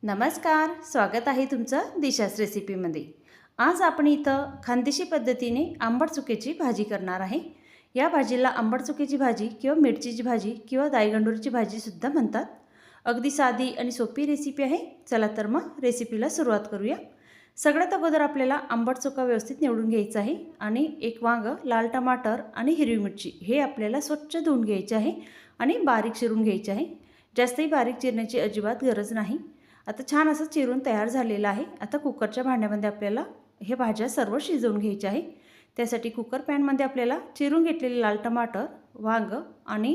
नमस्कार, स्वागत आहे तुमचं दिशाच रेसिपीमध्ये। आज आपण इथं खानदेशी पद्धतीने आंबट चुक्याची भाजी करणार आहे। या भाजीला आंबट चुक्याची भाजी किंवा मिरचीची भाजी किंवा दाईगंडूरची भाजी सुद्धा म्हणतात। अगदी साधी आणि सोपी रेसिपी आहे। चला तर मग रेसिपीला सुरुवात करूया। सगळ्यात अगोदर आपल्याला आंबट चुका व्यवस्थित निवडून घ्यायचा आहे आणि एक वांग, लाल टमाटर आणि हिरवी मिरची हे आपल्याला स्वच्छ धुवून घ्यायचे आहे आणि बारीक चिरून घ्यायचे आहे। जास्तही बारीक चिरण्याची अजिबात गरज नाही। आता छान असं चिरून तयार झालेलं आहे। आता कुकरच्या भांड्यामध्ये आपल्याला हे भाज्या सर्व शिजवून घ्यायच्या आहे। त्यासाठी कुकर पॅनमध्ये आपल्याला चिरून घेतलेले लाल टमाटर, वांग आणि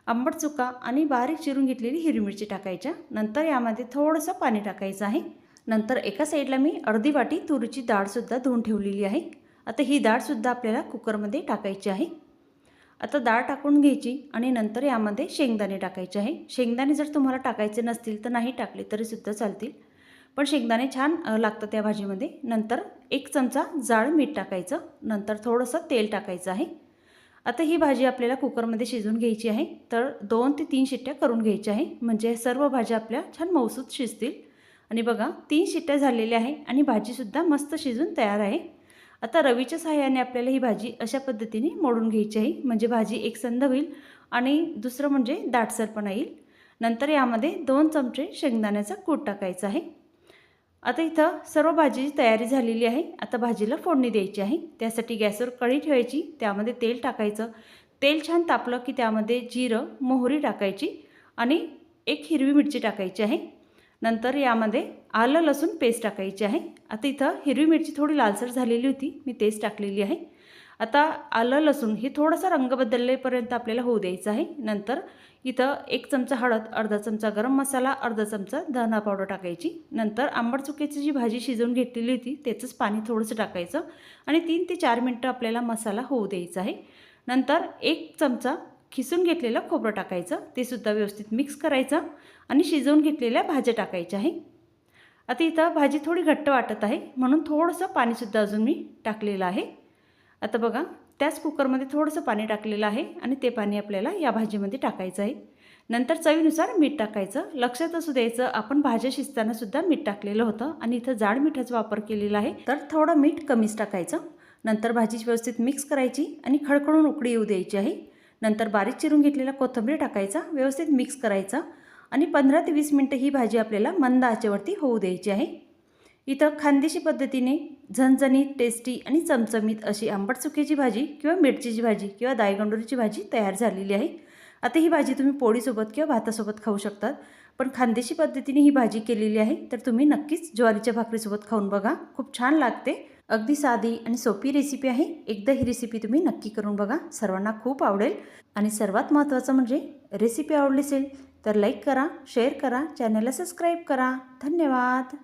आंबट चुका आणि बारीक चिरून घेतलेली हिरवी मिरची टाकायच्या। नंतर यामध्ये थोडंसं पाणी टाकायचं आहे। नंतर एका साईडला मी अर्धी वाटी तुरीची डाळ सुद्धा धुवून ठेवलेली आहे। आता ही डाळ सुद्धा आपल्याला कुकरमध्ये टाकायची आहे। आता डाळ टाकून घ्यायची आणि नंतर यामध्ये शेंगदाणे टाकायचे आहे। शेंगदाणे जर तुम्हाला टाकायचे नसतील तर नाही टाकले तरी सुद्धा चालतील, पण शेंगदाणे छान लागतात त्या भाजीमध्ये। नंतर एक चमचा जाड मीठ टाकायचं, नंतर थोडंसं तेल टाकायचं आहे। आता ही भाजी आपल्याला कुकरमध्ये शिजवून घ्यायची आहे। तर 2 ते 3 शिट्ट्या करून घ्यायच्या आहे, म्हणजे सर्व भाज्या आपल्या छान मऊसूत शिजतील। आणि बघा 3 शिट्ट्या झालेल्या आहे आणि भाजीसुद्धा मस्त शिजून तयार आहे। आता रवीच्या सहाय्याने आपल्याला ही भाजी अशा पद्धतीने मोडून घ्यायची आहे, म्हणजे भाजी एकसंध होईल आणि दुसरं म्हणजे दाटसरपणा येईल। नंतर यामध्ये 2 चमचे शेंगदाण्याचा कूट टाकायचा आहे। आता इथं सर्व भाजीची तयारी झालेली आहे। आता भाजीला फोडणी द्यायची आहे। त्यासाठी गॅसवर कढई ठेवायची, त्यामध्ये तेल टाकायचं। तेल छान तापलं की त्यामध्ये जिरं, मोहरी टाकायची आणि एक हिरवी मिरची टाकायची आहे। नंतर यामध्ये आलं लसूण पेस्ट टाकायची आहे। आता इथं हिरवी मिरची थोडी लालसर झालेली होती, मी तेच टाकलेली आहे। आता आलं लसूण हे थोडासा रंग बदललेपर्यंत आपल्याला होऊ द्यायचं आहे। नंतर इथं 1 चमचा हळद, अर्धा चमचा गरम मसाला, अर्धा चमचा धना पावडर टाकायची। नंतर आंबट चुक्याची जी भाजी शिजवून घेतलेली होती त्याचंच पाणी थोडंसं टाकायचं आणि 3 ते 4 मिनटं आपल्याला मसाला होऊ द्यायचा आहे। नंतर 1 चमचा खिसून घेतलेलं खोबरं टाकायचं, ते सुद्धा व्यवस्थित मिक्स करायचं आणि शिजवून घेतलेल्या भाज्या टाकायच्या आहे। आता इथं भाजी थोडी घट्ट वाटत आहे म्हणून थोडंसं पाणीसुद्धा अजून मी टाकलेलं आहे। आता बघा त्याच कुकरमध्ये थोडंसं पाणी टाकलेलं आहे आणि ते पाणी आपल्याला या भाजीमध्ये टाकायचं आहे। नंतर चवीनुसार मीठ टाकायचं। लक्षात असू द्यायचं आपण भाज्या शिजताना सुद्धा मीठ टाकलेलं होतं आणि इथं जाड मिठाचा वापर केलेला आहे, तर थोडं मीठ कमीच टाकायचं। नंतर भाजी व्यवस्थित मिक्स करायची आणि खडखडून उकळी येऊ द्यायची आहे। नंतर बारीक चिरून घेतलेला कोथिंबीर टाकायचा, व्यवस्थित मिक्स करायचा आणि 15 ते 20 मिनिटं ही भाजी आपल्याला मंद आचेवरती होऊ द्यायची आहे। इथं खानदेशी पद्धतीने झणझणीत, टेस्टी आणि चमचमीत अशी आंबट चुक्याची भाजी किंवा मिरचीची भाजी किंवा दाईगंडूरची भाजी तयार झालेली आहे। आता ही भाजी तुम्ही पोळीसोबत किंवा भातासोबत खाऊ शकतात, पण खानदेशी पद्धतीने ही भाजी केलेली आहे तर तुम्ही नक्कीच ज्वारीच्या भाकरीसोबत खाऊन बघा, खूप छान लागते। अगदी साधी आणि सोपी रेसिपी आहे। एकदा ही रेसिपी तुम्ही नक्की करून बघा, सर्वांना खूप आवडेल। आणि सर्वात महत्त्वाचं म्हणजे रेसिपी आवडली असेल तर लाईक करा, शेअर करा, चॅनलला सबस्क्राईब करा। धन्यवाद।